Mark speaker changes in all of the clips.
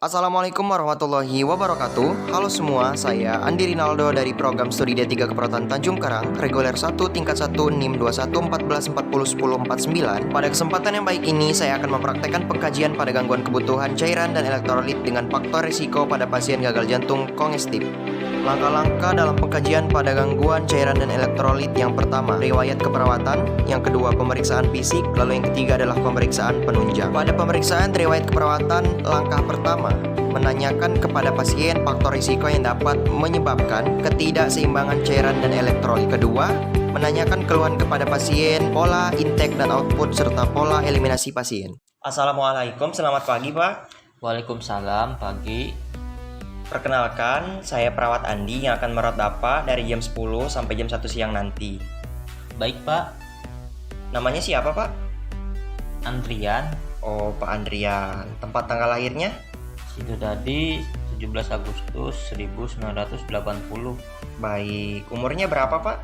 Speaker 1: Assalamualaikum warahmatullahi wabarakatuh. Halo semua, saya Andi Rinaldo dari program studi D3 Keperawatan Tanjung Karang, reguler 1 tingkat 1 NIM 2114401049. Pada kesempatan yang baik ini, saya akan mempraktekkan pengkajian pada gangguan kebutuhan cairan dan elektrolit dengan faktor risiko pada pasien gagal jantung kongestif. Langkah-langkah dalam pengkajian pada gangguan cairan dan elektrolit: yang pertama, riwayat keperawatan; yang kedua, pemeriksaan fisik; lalu yang ketiga adalah pemeriksaan penunjang. Pada pemeriksaan riwayat keperawatan, langkah pertama, menanyakan kepada pasien faktor risiko yang dapat menyebabkan ketidakseimbangan cairan dan elektrolit. Kedua, menanyakan keluhan kepada pasien, pola intake dan output, serta pola eliminasi pasien. Assalamualaikum, selamat pagi Pak.
Speaker 2: Waalaikumsalam, pagi.
Speaker 1: Perkenalkan, saya perawat Andi yang akan merawat Bapak dari jam 10 sampai jam 1 siang nanti.
Speaker 2: Baik, Pak.
Speaker 1: Namanya siapa, Pak?
Speaker 2: Andrian,
Speaker 1: Oh, Pak Andrian. Tempat tanggal lahirnya?
Speaker 2: Sidodadi, 17 Agustus 1980.
Speaker 1: Baik. Umurnya berapa, Pak?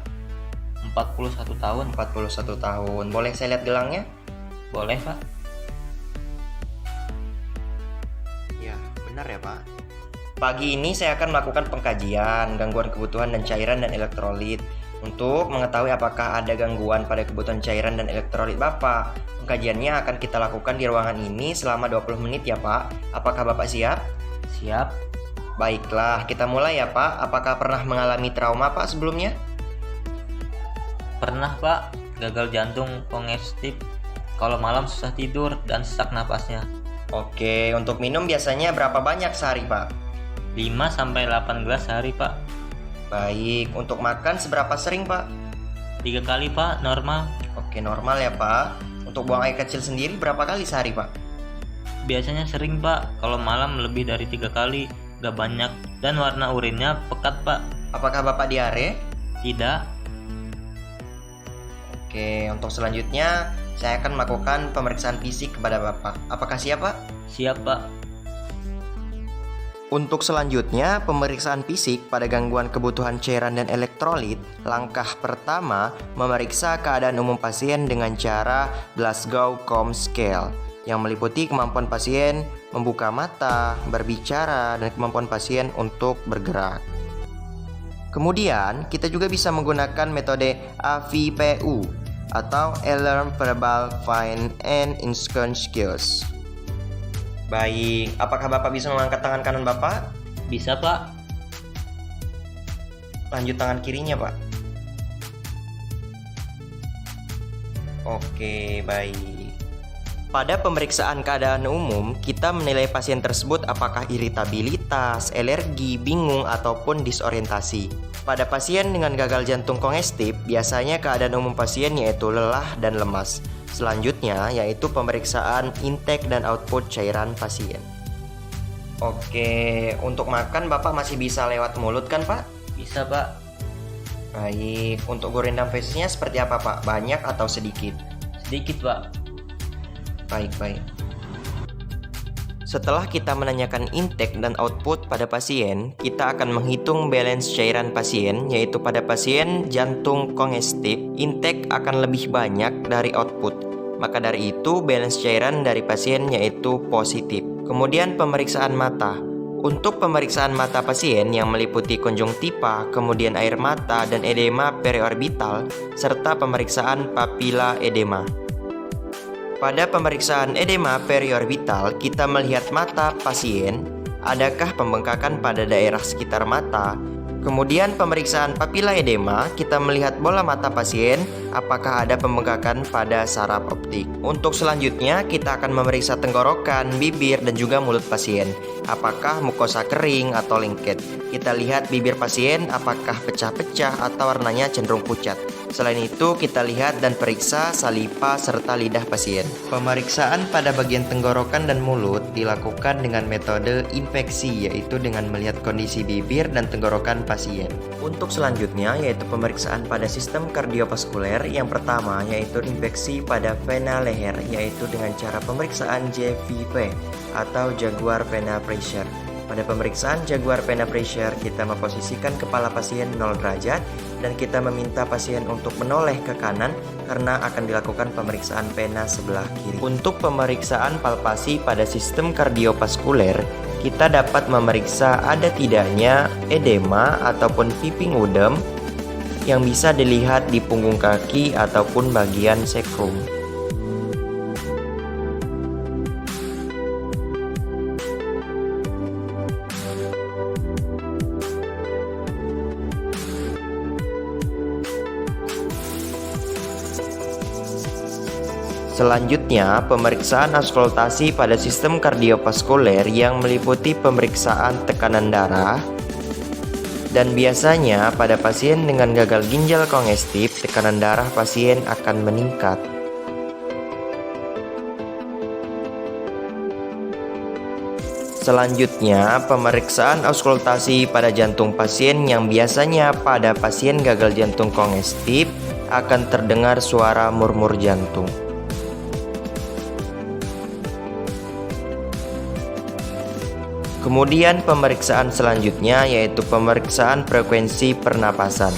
Speaker 2: 41 tahun.
Speaker 1: 41 tahun. Boleh saya lihat gelangnya?
Speaker 2: Boleh, Pak?
Speaker 1: Ya, benar ya, Pak. Pagi ini saya akan melakukan pengkajian gangguan kebutuhan dan cairan dan elektrolit untuk mengetahui apakah ada gangguan pada kebutuhan cairan dan elektrolit Bapak. Pengkajiannya akan kita lakukan di ruangan ini selama 20 menit ya, Pak. Apakah Bapak siap?
Speaker 2: Siap.
Speaker 1: Baiklah, kita mulai ya, Pak. Apakah pernah mengalami trauma, Pak, sebelumnya?
Speaker 2: Pernah, Pak. Gagal jantung kongestif. Kalau malam susah tidur dan sesak napasnya.
Speaker 1: Oke, untuk minum biasanya berapa banyak sehari, Pak?
Speaker 2: 5-8 gelas sehari, Pak.
Speaker 1: Baik, untuk makan seberapa sering, Pak?
Speaker 2: 3 kali, Pak, normal.
Speaker 1: Oke, normal ya, Pak. Untuk buang air kecil sendiri berapa kali sehari, Pak?
Speaker 2: Biasanya sering, Pak. Kalau malam lebih dari 3 kali, gak banyak. Dan warna urinnya pekat, Pak.
Speaker 1: Apakah Bapak diare?
Speaker 2: Tidak.
Speaker 1: Oke, untuk selanjutnya saya akan melakukan pemeriksaan fisik kepada Bapak. Apakah siap, Pak?
Speaker 2: Siap, Pak.
Speaker 1: Untuk selanjutnya, pemeriksaan fisik pada gangguan kebutuhan cairan dan elektrolit. Langkah pertama, memeriksa keadaan umum pasien dengan cara Glasgow Coma Scale, yang meliputi kemampuan pasien membuka mata, berbicara, dan kemampuan pasien untuk bergerak. Kemudian, kita juga bisa menggunakan metode AVPU atau Alarm Verbal Fine and Instant Skills. Baik, apakah Bapak bisa mengangkat tangan kanan Bapak?
Speaker 2: Bisa, Pak.
Speaker 1: Lanjut tangan kirinya, Pak. Oke, baik. Pada pemeriksaan keadaan umum, kita menilai pasien tersebut apakah iritabilitas, alergi, bingung, ataupun disorientasi. Pada pasien dengan gagal jantung kongestif, biasanya keadaan umum pasien yaitu lelah dan lemas. Selanjutnya yaitu pemeriksaan intake dan output cairan pasien. Oke, untuk makan Bapak masih bisa lewat mulut kan, Pak?
Speaker 2: Bisa, Pak.
Speaker 1: Baik, untuk gurindam fesisnya seperti apa, Pak? Banyak atau sedikit?
Speaker 2: Sedikit, Pak.
Speaker 1: Baik. Setelah kita menanyakan intake dan output pada pasien, kita akan menghitung balance cairan pasien, yaitu pada pasien jantung kongestif, intake akan lebih banyak dari output. Maka dari itu, balance cairan dari pasien yaitu positif. Kemudian pemeriksaan mata. Untuk pemeriksaan mata pasien yang meliputi konjungtiva, kemudian air mata dan edema periorbital, serta pemeriksaan papila edema. Pada pemeriksaan edema periorbital, kita melihat mata pasien, adakah pembengkakan pada daerah sekitar mata. Kemudian pemeriksaan papila edema, kita melihat bola mata pasien, apakah ada pembengkakan pada saraf optik. Untuk selanjutnya, kita akan memeriksa tenggorokan, bibir, dan juga mulut pasien. Apakah mukosa kering atau lengket. Kita lihat bibir pasien, apakah pecah-pecah atau warnanya cenderung pucat. Selain itu, kita lihat dan periksa saliva serta lidah pasien. Pemeriksaan pada bagian tenggorokan dan mulut dilakukan dengan metode infeksi, yaitu dengan melihat kondisi bibir dan tenggorokan pasien. Untuk selanjutnya yaitu pemeriksaan pada sistem kardiovaskuler. Yang pertama yaitu infeksi pada vena leher, yaitu dengan cara pemeriksaan JVP atau Jaguar Vena Pressure. Pada pemeriksaan Jaguar Vena Pressure, kita memposisikan kepala pasien 0 derajat dan kita meminta pasien untuk menoleh ke kanan karena akan dilakukan pemeriksaan vena sebelah kiri. Untuk pemeriksaan palpasi pada sistem kardiovaskuler, kita dapat memeriksa ada tidaknya edema ataupun piping udem yang bisa dilihat di punggung kaki ataupun bagian sekrum. Selanjutnya, pemeriksaan auskultasi pada sistem kardiovaskuler yang meliputi pemeriksaan tekanan darah. Dan biasanya pada pasien dengan gagal ginjal kongestif, tekanan darah pasien akan meningkat. Selanjutnya, pemeriksaan auskultasi pada jantung pasien yang biasanya pada pasien gagal jantung kongestif akan terdengar suara murmur jantung. Kemudian pemeriksaan selanjutnya yaitu pemeriksaan frekuensi pernapasan.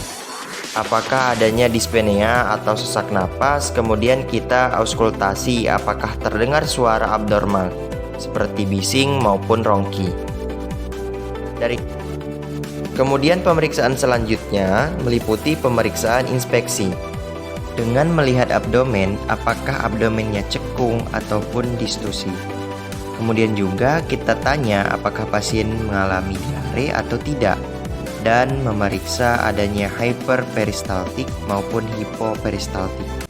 Speaker 1: Apakah adanya dispnea atau sesak napas, kemudian kita auskultasi apakah terdengar suara abnormal seperti bising maupun rongki. Kemudian pemeriksaan selanjutnya meliputi pemeriksaan inspeksi. Dengan melihat abdomen, apakah abdomennya cekung ataupun distusi. Kemudian juga kita tanya apakah pasien mengalami diare atau tidak, dan memeriksa adanya hyperperistaltik maupun hipoperistaltik.